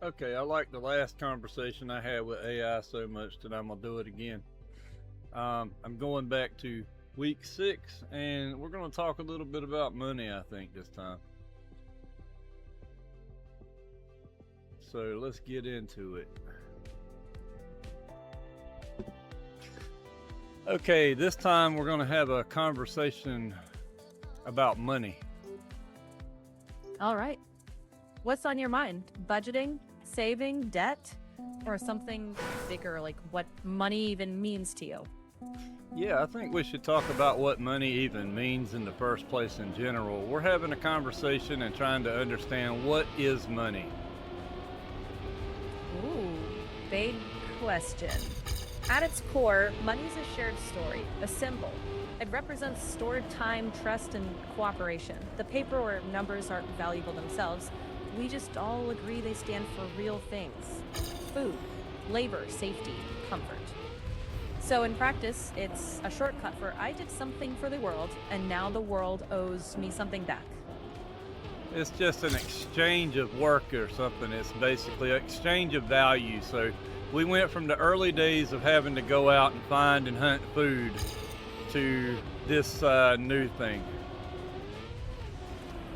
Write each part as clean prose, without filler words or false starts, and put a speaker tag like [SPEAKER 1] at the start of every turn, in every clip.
[SPEAKER 1] Okay, I like the last conversation I had with AI so much that I'm gonna do it again. I'm going back to week 6, and we're gonna talk a little bit about money. I think this time. So let's get into it. Okay, this time we're gonna have a conversation about money.
[SPEAKER 2] All right. What's on your mind? Budgeting, saving, debt, or something bigger like what money even means to you?
[SPEAKER 1] Yeah, I think we should talk about what money even means in the first place in general. We're having a conversation and trying to understand what is money.
[SPEAKER 2] Ooh, big question. At its core, money's a shared story, a symbol. It represents stored time, trust, and cooperation. The paper or numbers aren't valuable themselves. We just all agree they stand for real things: food, labor, safety, comfort. So in practice, it's a shortcut for I did something for the world, and now the world owes me something back.
[SPEAKER 1] It's just an exchange of work or something. It's basically an exchange of value. So we went from the early days of having to go out and find and hunt food to this new thing.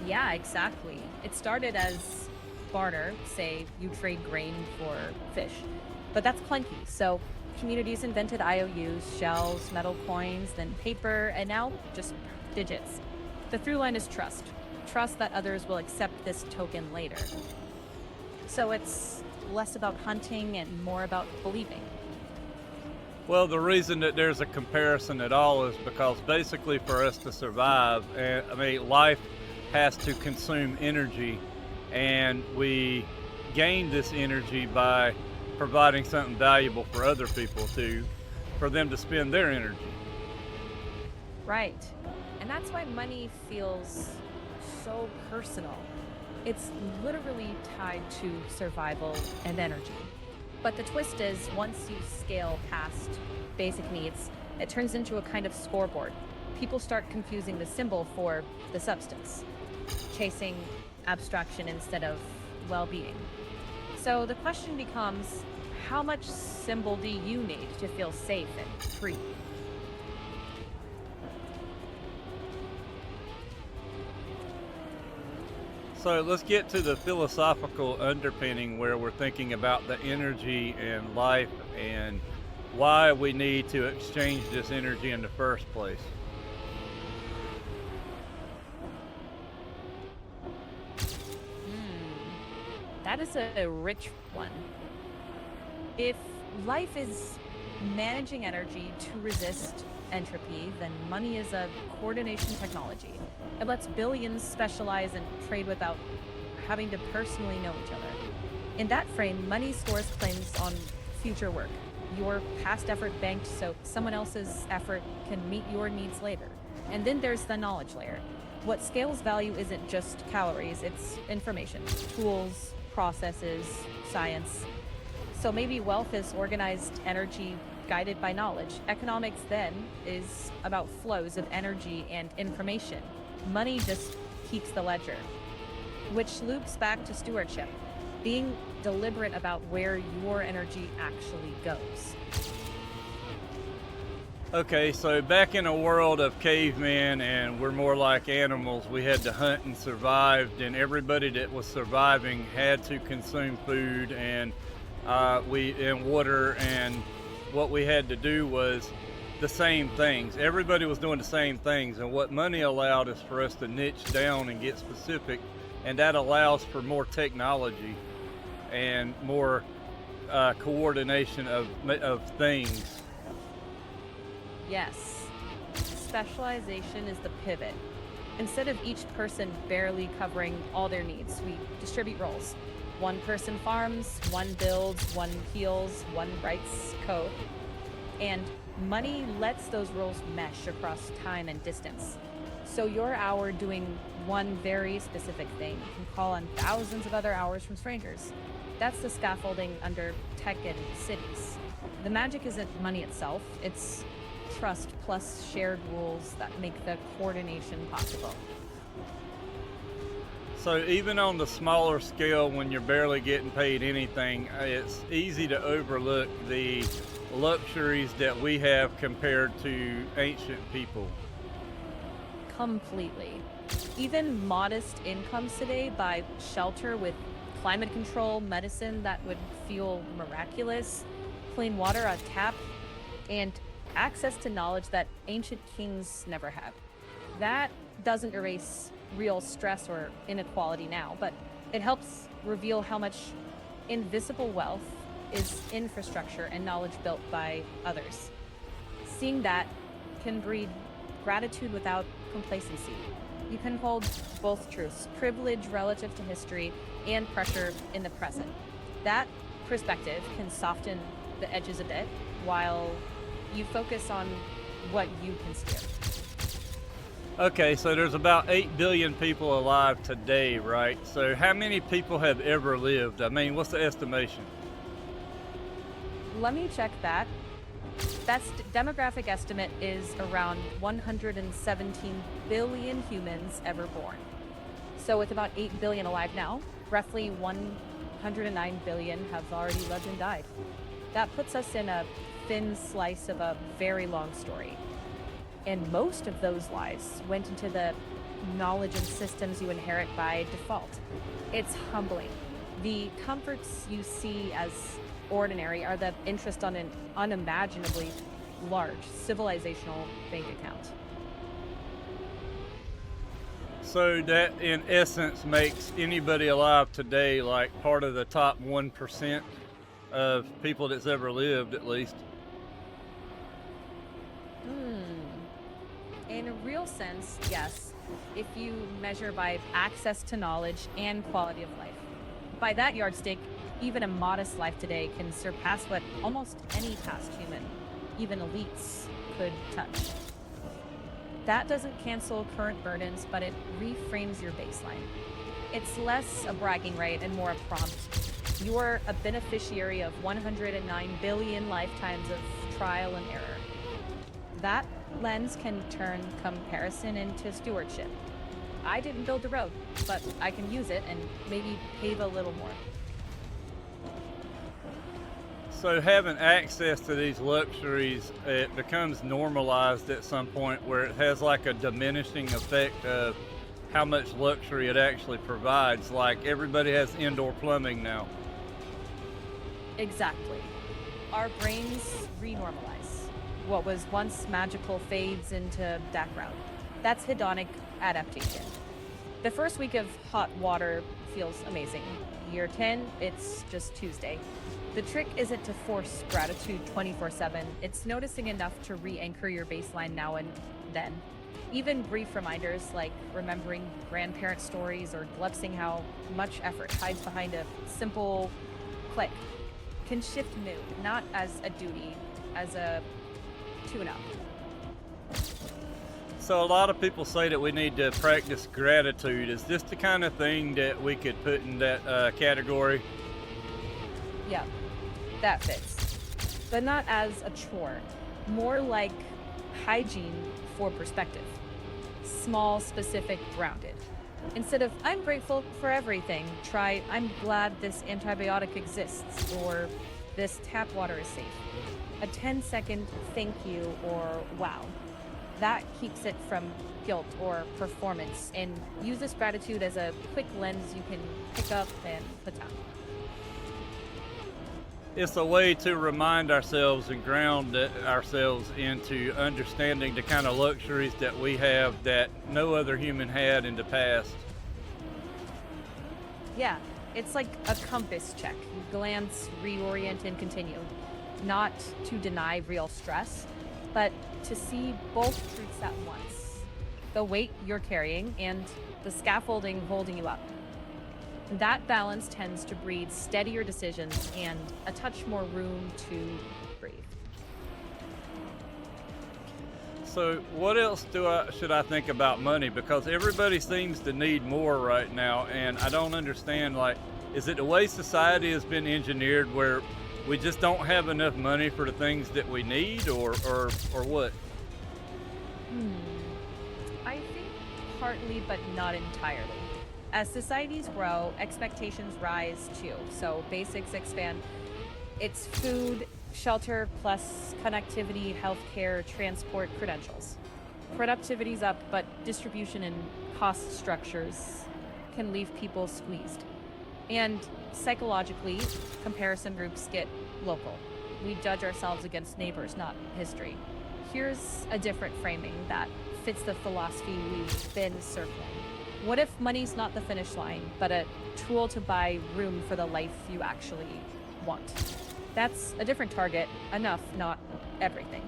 [SPEAKER 2] Yeah, exactly. It started as barter, say you trade grain for fish, but that's clunky. So communities invented IOUs, shells, metal coins, then paper, and now just digits. The through line is trust. Trust that others will accept this token later. So it's less about hunting and more about believing.
[SPEAKER 1] Well, the reason that there's a comparison at all is because basically for us to survive, and I mean, life has to consume energy, and we gain this energy by providing something valuable for other people to, for them to spend their energy.
[SPEAKER 2] Right. And that's why money feels so personal. It's literally tied to survival and energy. But the twist is, once you scale past basic needs, it turns into a kind of scoreboard. People start confusing the symbol for the substance, chasing abstraction instead of well being. So the question becomes, how much symbol do you need to feel safe and free?
[SPEAKER 1] So let's get to the philosophical underpinning where we're thinking about the energy and life and why we need to exchange this energy in the first place.
[SPEAKER 2] That is a rich one. If life is managing energy to resist entropy, then money is a coordination technology. It lets billions specialize and trade without having to personally know each other. In that frame, money stores claims on future work. Your past effort banked so someone else's effort can meet your needs later. And then there's the knowledge layer. What scales value isn't just calories, it's information, tools, processes, science. So maybe wealth is organized energy guided by knowledge. Economics then is about flows of energy and information. Money just keeps the ledger, which loops back to stewardship, being deliberate about where your energy actually goes.
[SPEAKER 1] Okay, so back in a world of cavemen and we're more like animals, we had to hunt and survive, and everybody that was surviving had to consume food and water, and what we had to do was the same things. Everybody was doing the same things, and what money allowed is for us to niche down and get specific, and that allows for more technology and more coordination of things.
[SPEAKER 2] Yes, specialization is the pivot. Instead of each person barely covering all their needs, we distribute roles. One person farms, one builds, one heals, one writes code. And money lets those roles mesh across time and distance. So your hour doing one very specific thing can call on thousands of other hours from strangers. That's the scaffolding under tech and cities. The magic isn't money itself, it's trust plus shared rules that make the coordination possible.
[SPEAKER 1] So even on the smaller scale, when you're barely getting paid anything, it's easy to overlook the luxuries that we have compared to ancient people.
[SPEAKER 2] Completely. Even modest incomes today buy shelter with climate control, medicine that would feel miraculous, clean water on tap, and access to knowledge that ancient kings never had. That doesn't erase real stress or inequality now, but it helps reveal how much invisible wealth is infrastructure and knowledge built by others. Seeing that can breed gratitude without complacency. You can hold both truths, privilege relative to history and pressure in the present. That perspective can soften the edges a bit while you focus on what you can steer.
[SPEAKER 1] Okay, so there's about 8 billion people alive today, right? So how many people have ever lived? I mean, what's the estimation?
[SPEAKER 2] Let me check that. Best demographic estimate is around 117 billion humans ever born. So with about 8 billion alive now, roughly 109 billion have already lived and died. That puts us in a thin slice of a very long story. And most of those lives went into the knowledge and systems you inherit by default. It's humbling. The comforts you see as ordinary are the interest on an unimaginably large civilizational bank account.
[SPEAKER 1] So that in essence makes anybody alive today like part of the top 1% of people that's ever lived, at least.
[SPEAKER 2] In a real sense, yes, if you measure by access to knowledge and quality of life. By that yardstick, even a modest life today can surpass what almost any past human, even elites, could touch. That doesn't cancel current burdens, but it reframes your baseline. It's less a bragging right and more a prompt. You're a beneficiary of 109 billion lifetimes of trial and error. That lens can turn comparison into stewardship. I didn't build the road, but I can use it and maybe pave a little more.
[SPEAKER 1] So having access to these luxuries, it becomes normalized at some point where it has like a diminishing effect of how much luxury it actually provides. Like everybody has indoor plumbing now.
[SPEAKER 2] Exactly. Our brains renormalize. What was once magical fades into background. That's hedonic adaptation. The first week of hot water feels amazing. Year 10, it's just Tuesday. The trick isn't to force gratitude 24/7. It's noticing enough to re-anchor your baseline now and then. Even brief reminders like remembering grandparent stories or glimpsing how much effort hides behind a simple click can shift mood, not as a duty, as a tune-up.
[SPEAKER 1] So a lot of people say that we need to practice gratitude. Is this the kind of thing that we could put in that category?
[SPEAKER 2] Yeah, that fits. But not as a chore, more like hygiene for perspective. Small, specific, grounded. Instead of, I'm grateful for everything, try, I'm glad this antibiotic exists, or this tap water is safe. A 10-second thank you or wow. That keeps it from guilt or performance and uses gratitude as a quick lens you can pick up and put down.
[SPEAKER 1] It's a way to remind ourselves and ground ourselves into understanding the kind of luxuries that we have that no other human had in the past.
[SPEAKER 2] Yeah, it's like a compass check. You glance, reorient, and continue. Not to deny real stress, but to see both truths at once. The weight you're carrying and the scaffolding holding you up. That balance tends to breed steadier decisions and a touch more room to breathe.
[SPEAKER 1] So what else should I think about money? Because everybody seems to need more right now, and I don't understand, like, is it the way society has been engineered where we just don't have enough money for the things that we need, or what?
[SPEAKER 2] I think partly, but not entirely. As societies grow, expectations rise too. So basics expand. It's food, shelter, plus connectivity, healthcare, transport, credentials. Productivity's up, but distribution and cost structures can leave people squeezed. And psychologically, comparison groups get local. We judge ourselves against neighbors, not history. Here's a different framing that fits the philosophy we've been circling. What if money's not the finish line, but a tool to buy room for the life you actually want? That's a different target. Enough, not everything.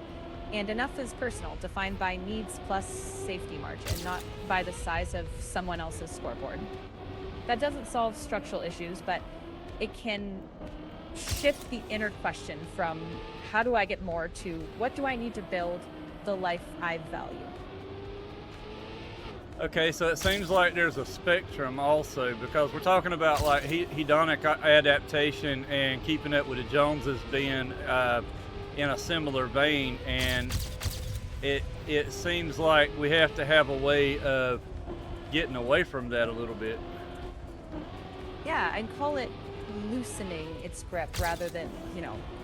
[SPEAKER 2] And enough is personal, defined by needs plus safety margin, not by the size of someone else's scoreboard. That doesn't solve structural issues, but it can shift the inner question from how do I get more to what do I need to build the life I value?
[SPEAKER 1] Okay, so it seems like there's a spectrum also because we're talking about like hedonic adaptation and keeping up with the Joneses being in a similar vein, and it seems like we have to have a way of getting away from that a little bit.
[SPEAKER 2] Yeah, I'd call it loosening its grip rather than,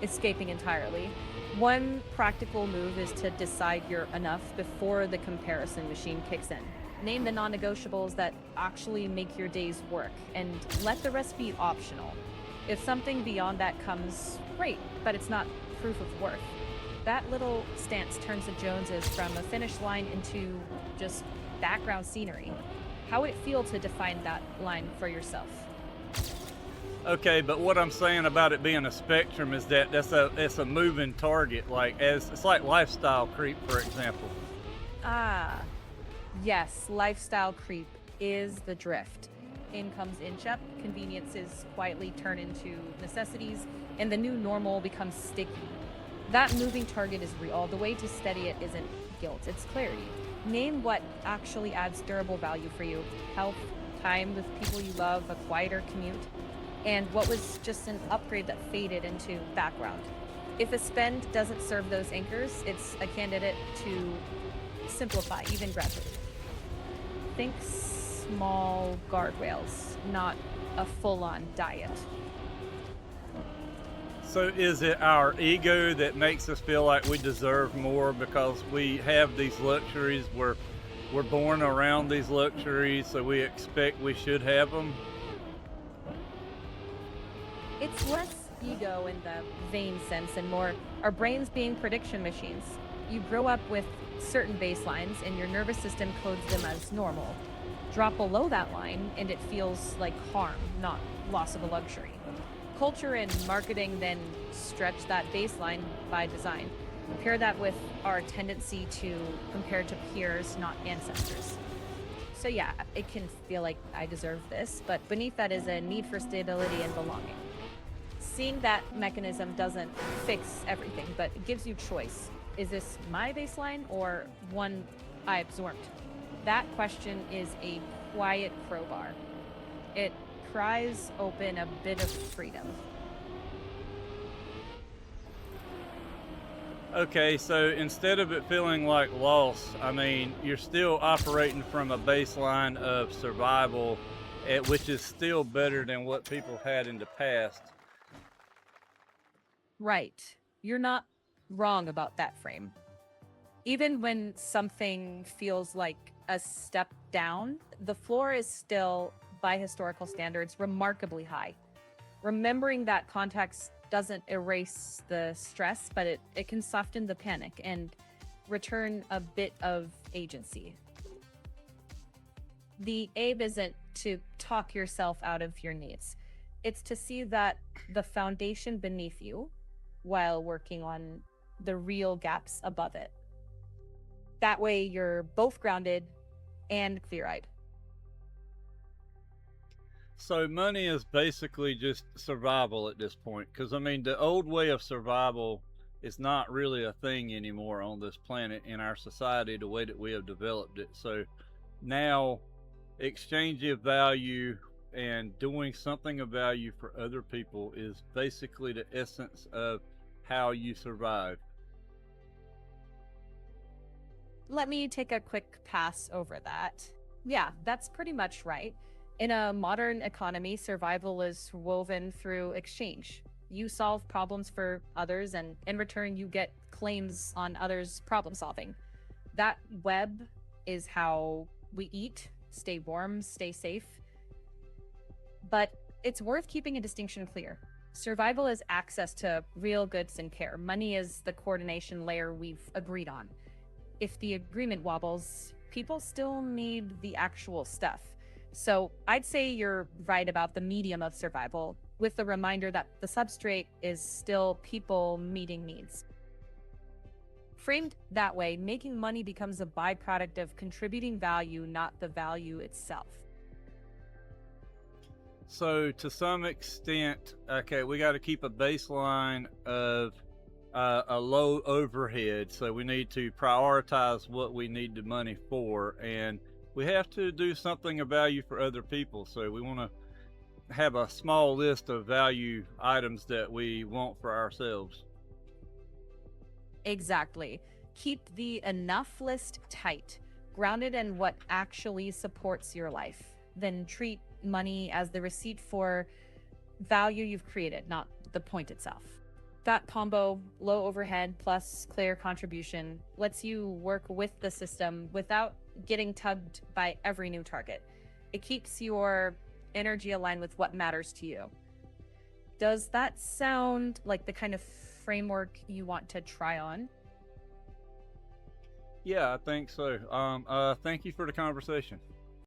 [SPEAKER 2] escaping entirely. One practical move is to decide you're enough before the comparison machine kicks in. Name the non negotiables that actually make your days work and let the rest be optional. If something beyond that comes, great, but it's not proof of worth. That little stance turns the Joneses from a finish line into just background scenery. How would it feel to define that line for yourself?
[SPEAKER 1] Okay, but what I'm saying about it being a spectrum is that it's a moving target, like as it's like lifestyle creep, for example.
[SPEAKER 2] Ah, yes, lifestyle creep is the drift. Incomes inch up, conveniences quietly turn into necessities, and the new normal becomes sticky. That moving target is real. The way to steady it isn't guilt, it's clarity. Name what actually adds durable value for you: health, time with people you love, a quieter commute, and what was just an upgrade that faded into background. If a spend doesn't serve those anchors, it's a candidate to simplify, even gradually. Think small guardrails, not a full on diet.
[SPEAKER 1] So is it our ego that makes us feel like we deserve more because we have these luxuries? We're born around these luxuries, so we expect we should have them.
[SPEAKER 2] It's less ego in the vain sense and more our brains being prediction machines. You grow up with certain baselines and your nervous system codes them as normal. Drop below that line and it feels like harm, not loss of a luxury. Culture and marketing then stretch that baseline by design. Pair that with our tendency to compare to peers, not ancestors. So yeah, it can feel like I deserve this, but beneath that is a need for stability and belonging. Seeing that mechanism doesn't fix everything, but it gives you choice. Is this my baseline or one I absorbed? That question is a quiet crowbar. It pries open a bit of freedom.
[SPEAKER 1] Okay, so instead of it feeling like loss, I mean, you're still operating from a baseline of survival, which is still better than what people had in the past.
[SPEAKER 2] Right. You're not wrong about that frame. Even when something feels like a step down, the floor is still, by historical standards, remarkably high. Remembering that context doesn't erase the stress, but it can soften the panic and return a bit of agency. The aim isn't to talk yourself out of your needs, it's to see that the foundation beneath you while working on the real gaps above it. That way, you're both grounded and clear eyed.
[SPEAKER 1] So money is basically just survival at this point, because I mean, the old way of survival is not really a thing anymore on this planet in our society, the way that we have developed it. So now, exchange of value and doing something of value for other people is basically the essence of how you survive.
[SPEAKER 2] Let me take a quick pass over that. Yeah, that's pretty much right. In a modern economy, survival is woven through exchange. You solve problems for others, and in return, you get claims on others' problem solving. That web is how we eat, stay warm, stay safe. But it's worth keeping a distinction clear. Survival is access to real goods and care. Money is the coordination layer we've agreed on. If the agreement wobbles, people still need the actual stuff. So I'd say you're right about the medium of survival, with the reminder that the substrate is still people meeting needs. Framed that way, making money becomes a byproduct of contributing value, not the value itself.
[SPEAKER 1] So to some extent, okay, we got to keep a baseline of a low overhead. So we need to prioritize what we need the money for, and we have to do something of value for other people. So we want to have a small list of value items that we want for ourselves.
[SPEAKER 2] Exactly. Keep the enough list tight, grounded in what actually supports your life. Then treat money as the receipt for value you've created, not the point itself. That combo, low overhead plus clear contribution, lets you work with the system without getting tugged by every new target. It keeps your energy aligned with what matters to you. Does that sound like the kind of framework you want to try on?
[SPEAKER 1] Yeah, I think so. Thank you for the conversation.